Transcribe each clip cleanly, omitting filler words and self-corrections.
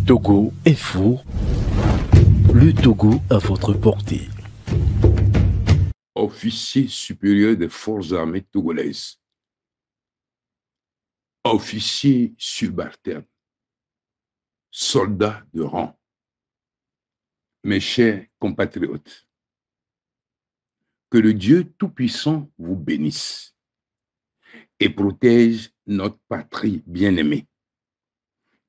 Togo est fou. Le Togo à votre portée. Officier supérieur des forces armées togolaises, officier subalterne, soldats de rang, mes chers compatriotes, que le Dieu Tout-Puissant vous bénisse et protège notre patrie bien-aimée,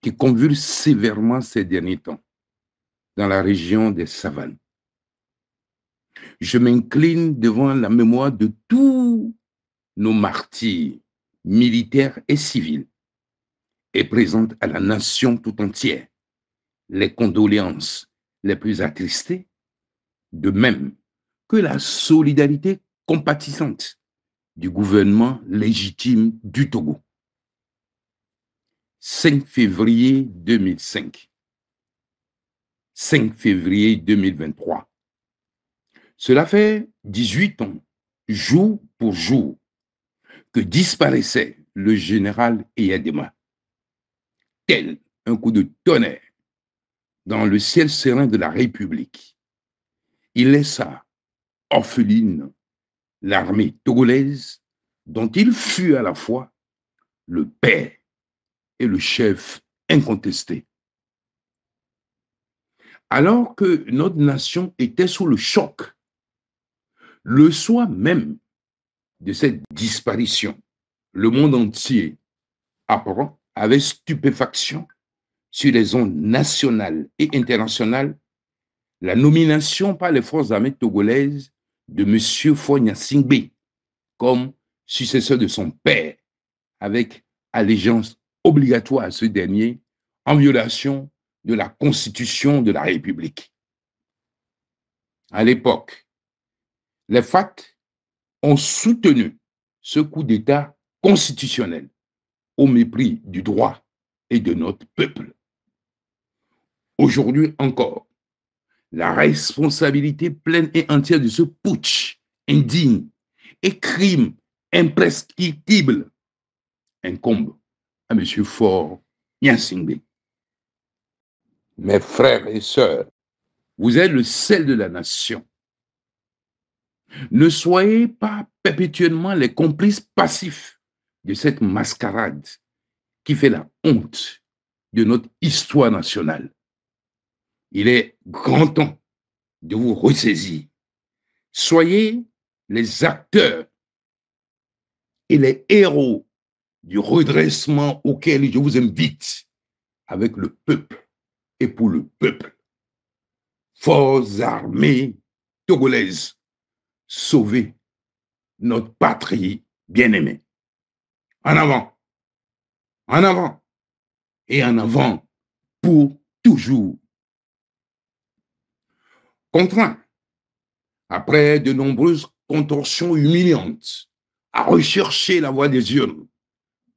qui convulse sévèrement ces derniers temps dans la région des savanes. Je m'incline devant la mémoire de tous nos martyrs, militaires et civils, et présente à la nation tout entière les condoléances les plus attristées, de même que la solidarité compatissante du gouvernement légitime du Togo. 5 février 2005, 5 février 2023. Cela fait 18 ans, jour pour jour, que disparaissait le général Eyadema, tel un coup de tonnerre dans le ciel serein de la République. Il laissa orpheline l'armée togolaise dont il fut à la fois le père et le chef incontesté. Alors que notre nation était sous le choc, le soir même de cette disparition, le monde entier apprend avec stupéfaction sur les ondes nationales et internationales la nomination par les forces armées togolaises de M. Faure Gnassingbé comme successeur de son père, avec allégeance obligatoire à ce dernier, en violation de la Constitution de la République. À l'époque, les FAT ont soutenu ce coup d'État constitutionnel au mépris du droit et de notre peuple. Aujourd'hui encore, la responsabilité pleine et entière de ce putsch indigne et crime imprescriptible incombe à M. Faure Gnassingbé. Mes frères et sœurs, vous êtes le sel de la nation. Ne soyez pas perpétuellement les complices passifs de cette mascarade qui fait la honte de notre histoire nationale. Il est grand temps de vous ressaisir. Soyez les acteurs et les héros du redressement auquel je vous invite avec le peuple et pour le peuple. Forces armées togolaises, sauvez notre patrie bien-aimée. En avant et en avant pour toujours. Contraint, après de nombreuses contorsions humiliantes, à rechercher la voie des urnes,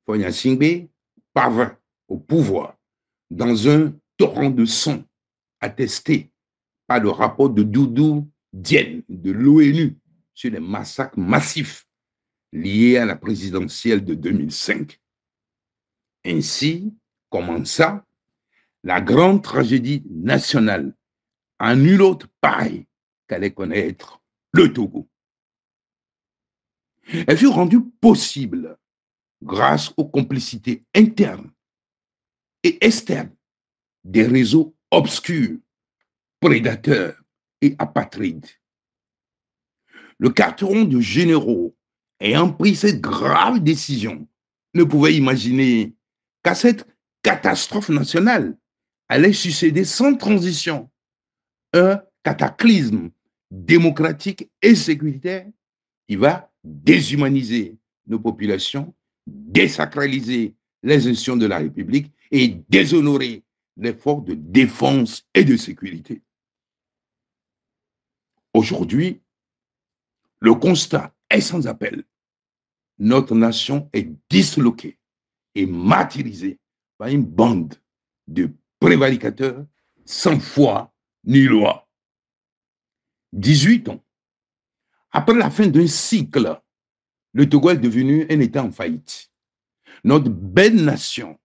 Faure Gnassingbé parvint au pouvoir dans un torrent de sang attesté par le rapport de Doudou Diène de l'ONU sur les massacres massifs liés à la présidentielle de 2005. Ainsi commença la grande tragédie nationale, à nul autre pareil qu'allait connaître le Togo. Elle fut rendue possible grâce aux complicités internes et externes des réseaux obscurs, prédateurs et apatrides. Le carteron de généraux ayant pris cette grave décision ne pouvait imaginer qu'à cette catastrophe nationale allait succéder sans transition un cataclysme démocratique et sécuritaire qui va déshumaniser nos populations, désacraliser les institutions de la République et déshonorer les forces de défense et de sécurité. Aujourd'hui, le constat est sans appel. Notre nation est disloquée et martyrisée par une bande de prévaricateurs sans foi ni loi. 18 ans après la fin d'un cycle, le Togo est devenu un État en faillite. Notre belle nation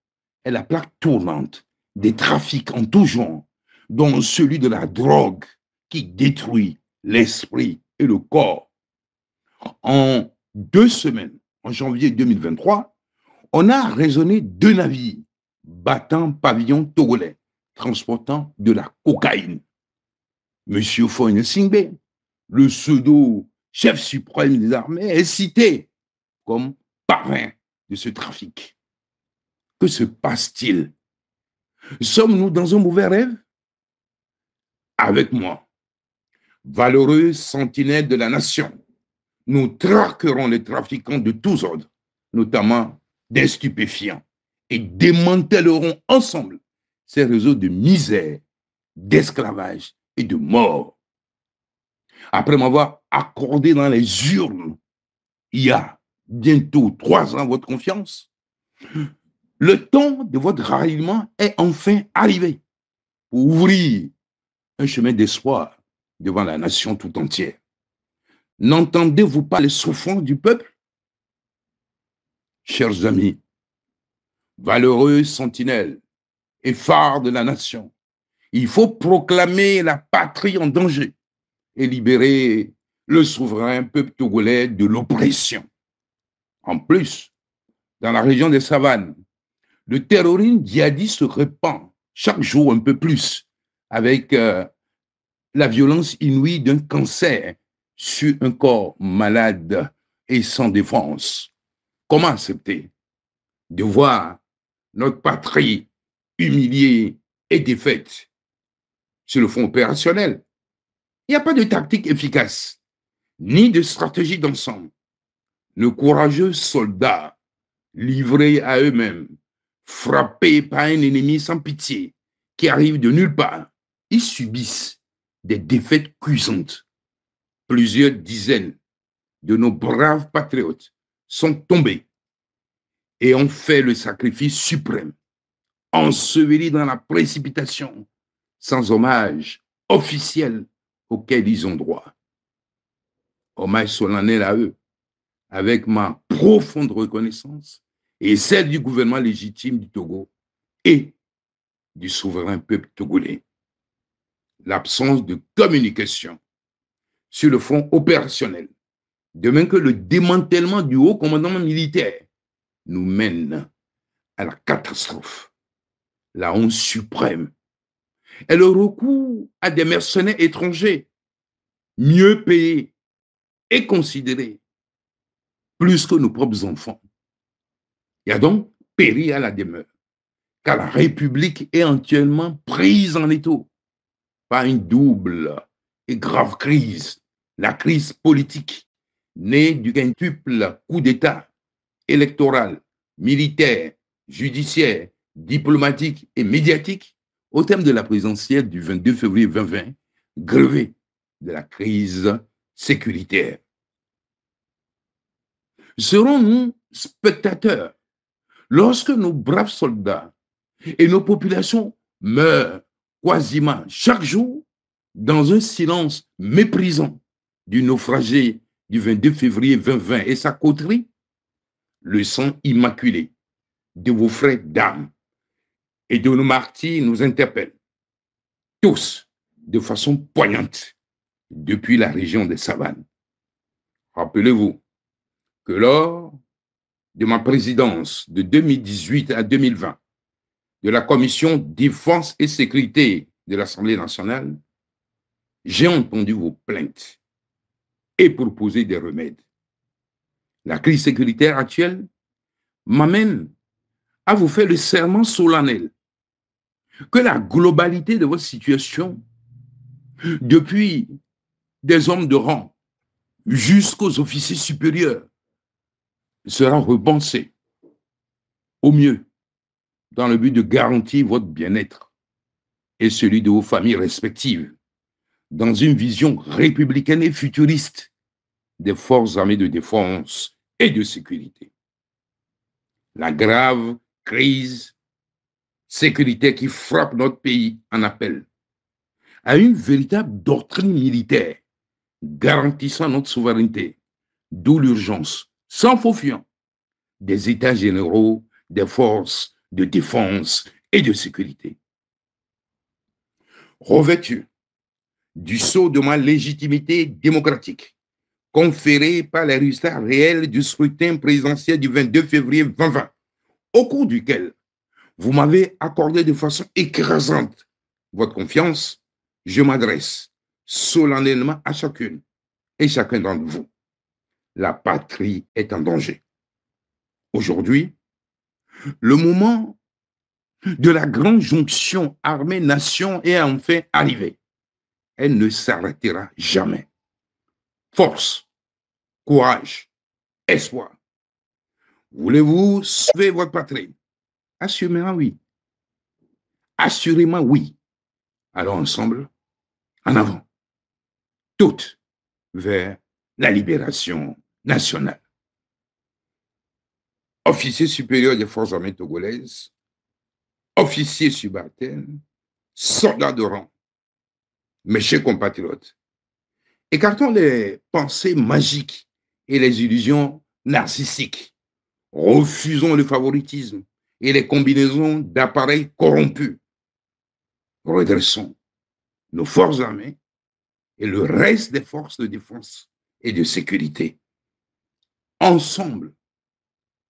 est la plaque tournante des trafics en tout genre, dont celui de la drogue qui détruit l'esprit et le corps. En 2 semaines, en janvier 2023, on a raisonné 2 navires battant pavillon togolais, transportant de la cocaïne. Monsieur Foyne Singbe, le pseudo-chef suprême des armées, est cité comme parrain de ce trafic. Que se passe-t-il? Sommes-nous dans un mauvais rêve? Avec moi, valeureux sentinelle de la nation, nous traquerons les trafiquants de tous ordres, notamment des stupéfiants, et démantellerons ensemble ces réseaux de misère, d'esclavage et de mort. Après m'avoir accordé dans les urnes, il y a bientôt 3 ans, votre confiance, le temps de votre ralliement est enfin arrivé pour ouvrir un chemin d'espoir devant la nation tout entière. N'entendez-vous pas les souffrances du peuple? Chers amis, valeureux sentinelles et phares de la nation, il faut proclamer la patrie en danger et libérer le souverain peuple togolais de l'oppression. En plus, dans la région des savanes, le terrorisme djihadiste se répand chaque jour un peu plus avec la violence inouïe d'un cancer sur un corps malade et sans défense. Comment accepter de voir notre patrie humiliée et défaite sur le front opérationnel? Il n'y a pas de tactique efficace, ni de stratégie d'ensemble. Nos courageux soldats, livrés à eux-mêmes, frappés par un ennemi sans pitié, qui arrive de nulle part, ils subissent des défaites cuisantes. Plusieurs dizaines de nos braves patriotes sont tombés et ont fait le sacrifice suprême, ensevelis dans la précipitation, sans hommage officiel auquel ils ont droit. Hommage solennel à eux, avec ma profonde reconnaissance et celle du gouvernement légitime du Togo et du souverain peuple togolais. L'absence de communication sur le front opérationnel, de même que le démantèlement du haut commandement militaire, nous mène à la catastrophe, la honte suprême, et le recours à des mercenaires étrangers, mieux payés et considérés, plus que nos propres enfants. Il y a donc péri à la demeure, car la République est actuellement prise en étau par une double et grave crise, la crise politique, née du quintuple coup d'État électoral, militaire, judiciaire, diplomatique et médiatique au terme de la présidentielle du 22 février 2020, grevée de la crise sécuritaire. Serons-nous spectateurs lorsque nos braves soldats et nos populations meurent quasiment chaque jour dans un silence méprisant du naufragé du 22 février 2020 et sa coterie? Le sang immaculé de vos frères d'âme et de nos martyrs nous interpelle, tous de façon poignante, depuis la région des savanes. Rappelez-vous que lors de ma présidence de 2018 à 2020 de la Commission Défense et Sécurité de l'Assemblée nationale, j'ai entendu vos plaintes et proposé des remèdes. La crise sécuritaire actuelle m'amène à vous faire le serment solennel que la globalité de votre situation, depuis des hommes de rang jusqu'aux officiers supérieurs, sera repensée au mieux dans le but de garantir votre bien-être et celui de vos familles respectives dans une vision républicaine et futuriste des forces armées de défense et de sécurité. La grave crise sécuritaire qui frappe notre pays en appelle à une véritable doctrine militaire garantissant notre souveraineté, d'où l'urgence, sans faux fuyant, des états généraux des forces de défense et de sécurité. revêtu du sceau de ma légitimité démocratique, conféré par les résultats réels du scrutin présidentiel du 22 février 2020, au cours duquel vous m'avez accordé de façon écrasante votre confiance, je m'adresse solennellement à chacune et chacun d'entre vous. La patrie est en danger. Aujourd'hui, le moment de la grande jonction armée-nation est enfin arrivé. Elle ne s'arrêtera jamais. Force, courage, espoir. Voulez-vous sauver votre patrie? Assurément oui. Assurément oui. Alors ensemble, en avant. Toutes vers la libération nationale. Officier supérieur des forces armées togolaises, officiers subalternes, soldats de rang, mes chers compatriotes, écartons les pensées magiques et les illusions narcissiques. Refusons le favoritisme et les combinaisons d'appareils corrompus. Redressons nos forces armées et le reste des forces de défense et de sécurité. Ensemble,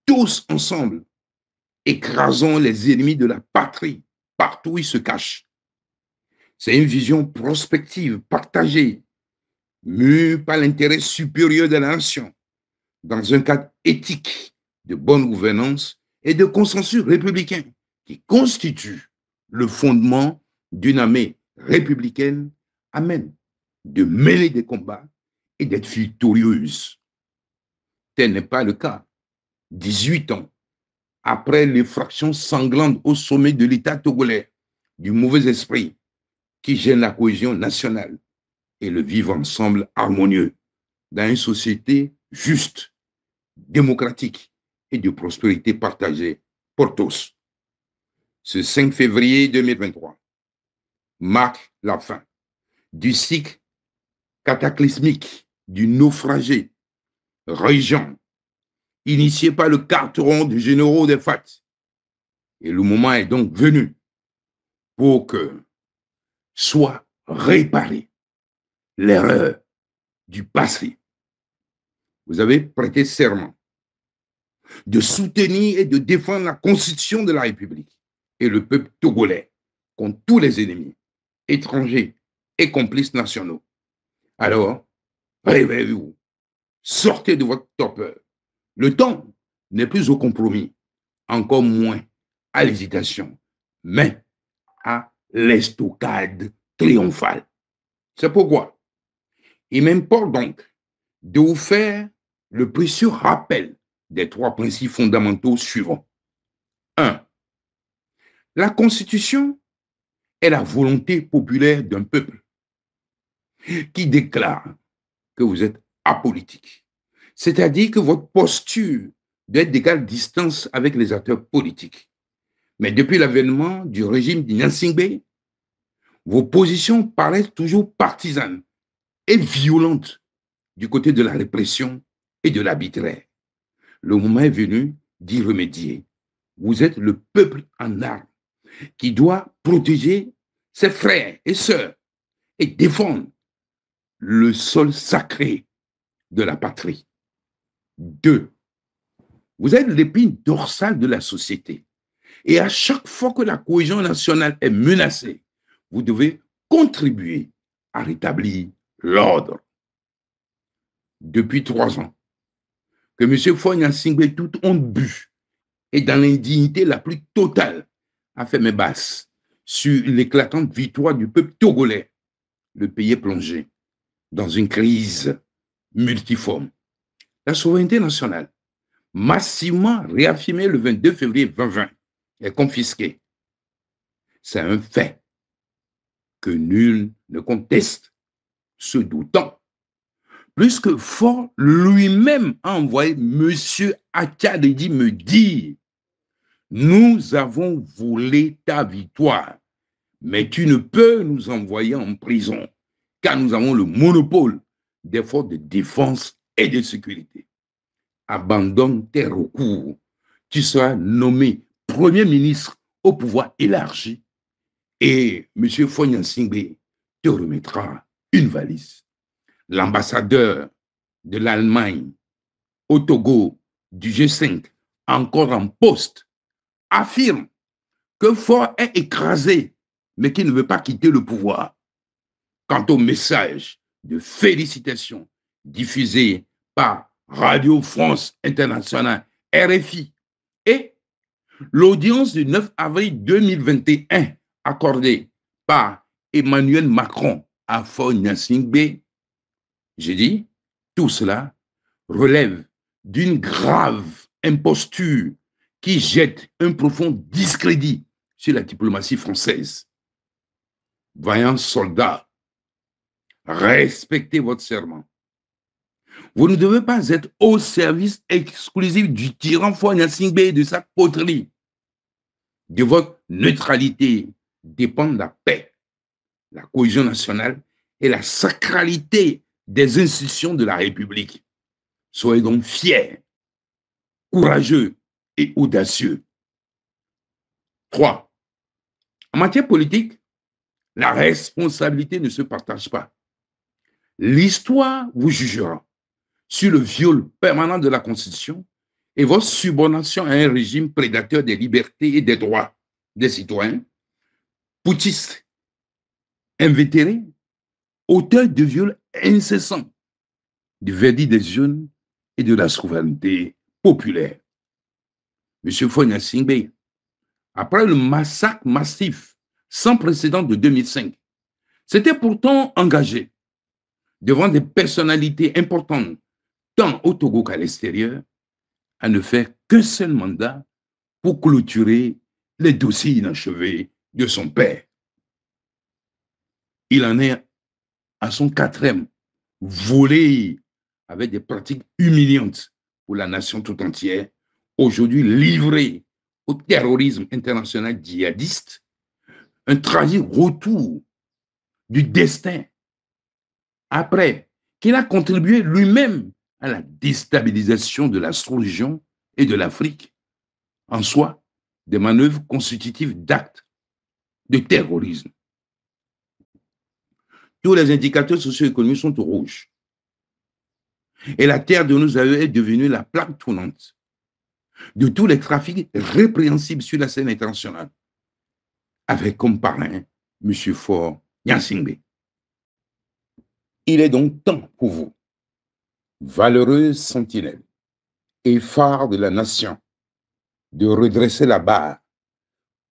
tous ensemble, écrasons les ennemis de la patrie partout où ils se cachent. C'est une vision prospective, partagée, mue par l'intérêt supérieur de la nation, dans un cadre éthique de bonne gouvernance et de consensus républicain qui constitue le fondement d'une armée républicaine à même de mêler des combats et d'être victorieuse. Tel n'est pas le cas. 18 ans après l'effraction sanglante au sommet de l'État togolais, du mauvais esprit qui gêne la cohésion nationale et le vivre ensemble harmonieux dans une société juste, démocratique et de prospérité partagée pour tous. Ce 5 février 2023 marque la fin du cycle cataclysmique du naufragé régent initié par le carteron du généraux des FAT. Et le moment est donc venu pour que soit réparée l'erreur du passé. Vous avez prêté serment de soutenir et de défendre la Constitution de la République et le peuple togolais contre tous les ennemis, étrangers et complices nationaux. Alors, réveillez-vous, sortez de votre torpeur. Le temps n'est plus au compromis, encore moins à l'hésitation, mais à l'estocade triomphale. C'est pourquoi il m'importe donc de vous faire le précieux rappel des 3 principes fondamentaux suivants. 1. La Constitution est la volonté populaire d'un peuple qui déclare que vous êtes apolitique. C'est-à-dire que votre posture doit être d'égale distance avec les acteurs politiques. Mais depuis l'avènement du régime d'Ignacingbe, vos positions paraissent toujours partisanes et violentes du côté de la répression et de l'arbitraire. Le moment est venu d'y remédier. Vous êtes le peuple en armes qui doit protéger ses frères et sœurs et défendre le sol sacré de la patrie. 2. Vous êtes l'épine dorsale de la société. Et à chaque fois que la cohésion nationale est menacée, vous devez contribuer à rétablir l'ordre. Depuis 3 ans, que M. Faure Gnassingbé, toute honte bue et dans l'indignité la plus totale, a fait mes basses sur l'éclatante victoire du peuple togolais. Le pays est plongé dans une crise multiforme. La souveraineté nationale, massivement réaffirmée le 22 février 2020, est confisquée. C'est un fait que nul ne conteste, se doutant. Plus que Faure lui-même a envoyé M. Attiadedi me dire: nous avons volé ta victoire, mais tu ne peux nous envoyer en prison, car nous avons le monopole des forces de défense et de sécurité. Abandonne tes recours, tu seras nommé Premier ministre au pouvoir élargi Et M. Fognan-Singbe te remettra une valise. L'ambassadeur de l'Allemagne au Togo du G5, encore en poste, affirme que Faure est écrasé, mais qu'il ne veut pas quitter le pouvoir. Quant au message de félicitations diffusé par Radio France Internationale, RFI, et l'audience du 9 avril 2021 accordée par Emmanuel Macron à Fognan-Singbe, j'ai dit, tout cela relève d'une grave imposture qui jette un profond discrédit sur la diplomatie française. Vaillants soldats, respectez votre serment. Vous ne devez pas être au service exclusif du tyran Fognan-Singbe et de sa coterie. De votre neutralité dépendent la paix, la cohésion nationale et la sacralité des institutions de la République. Soyez donc fiers, courageux et audacieux. 3. En matière politique, la responsabilité ne se partage pas. L'histoire vous jugera sur le viol permanent de la Constitution et votre subordination à un régime prédateur des libertés et des droits des citoyens, putschiste, invétéré, auteur de viols incessants, du verdict des urnes et de la souveraineté populaire. M. Fognan-Singbe, après le massacre massif sans précédent de 2005, s'était pourtant engagé devant des personnalités importantes, tant au Togo qu'à l'extérieur, à ne faire qu'un seul mandat pour clôturer les dossiers inachevés de son père. Il en est à son 4e volé avec des pratiques humiliantes pour la nation tout entière, aujourd'hui livré au terrorisme international djihadiste, un tragique retour du destin après qu'il a contribué lui-même à la déstabilisation de la sous-région et de l'Afrique, en soi des manœuvres constitutives d'actes de terrorisme. Tous les indicateurs socio-économiques sont au rouge. Et la terre de nos aïeux est devenue la plaque tournante de tous les trafics répréhensibles sur la scène internationale, avec comme parrain M. Fognan-Singbe. Il est donc temps pour vous, valeureuses sentinelles et phares de la nation, de redresser la barre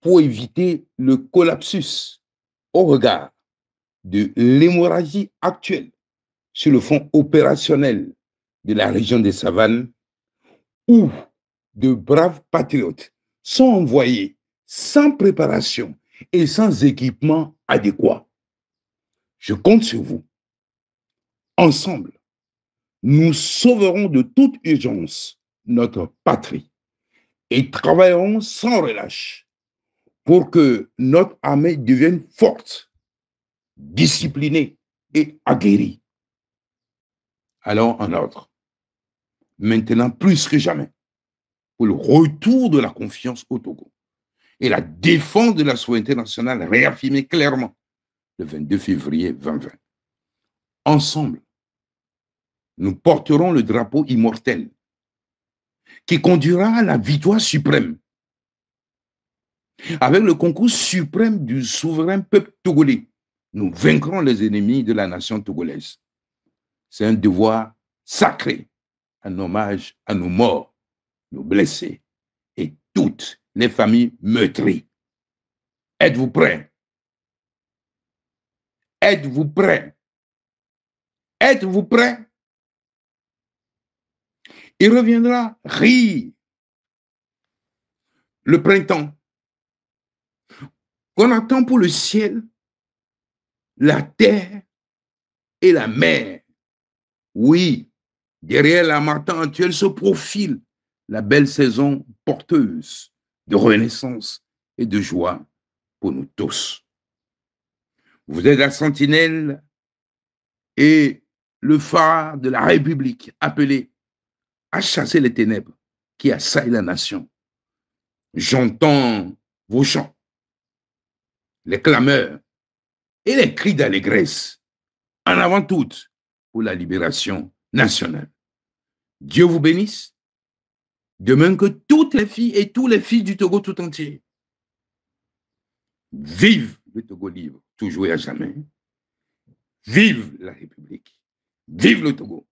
pour éviter le collapsus au regard de l'hémorragie actuelle sur le front opérationnel de la région des savanes, où de braves patriotes sont envoyés sans préparation et sans équipement adéquat. Je compte sur vous. Ensemble, nous sauverons de toute urgence notre patrie et travaillerons sans relâche pour que notre armée devienne forte, disciplinée et aguerrie. Alors en ordre, maintenant plus que jamais, pour le retour de la confiance au Togo et la défense de la souveraineté nationale réaffirmée clairement le 22 février 2020. Ensemble, nous porterons le drapeau immortel qui conduira à la victoire suprême avec le concours suprême du souverain peuple togolais. Nous vaincrons les ennemis de la nation togolaise. C'est un devoir sacré, un hommage à nos morts, nos blessés et toutes les familles meurtries. Êtes-vous prêts? Êtes-vous prêts? Êtes-vous prêts? Il reviendra rire le printemps qu'on attend pour le ciel, la terre et la mer. Oui, derrière la martin actuelle se profile la belle saison porteuse de renaissance et de joie pour nous tous. Vous êtes la sentinelle et le phare de la République appelé à chasser les ténèbres qui assaillent la nation. J'entends vos chants. les clameurs et les cris d'allégresse, en avant toutes, pour la libération nationale. Dieu vous bénisse, de même que toutes les filles et tous les fils du Togo tout entier. Vive le Togo libre, toujours et à jamais. Vive la République. Vive le Togo.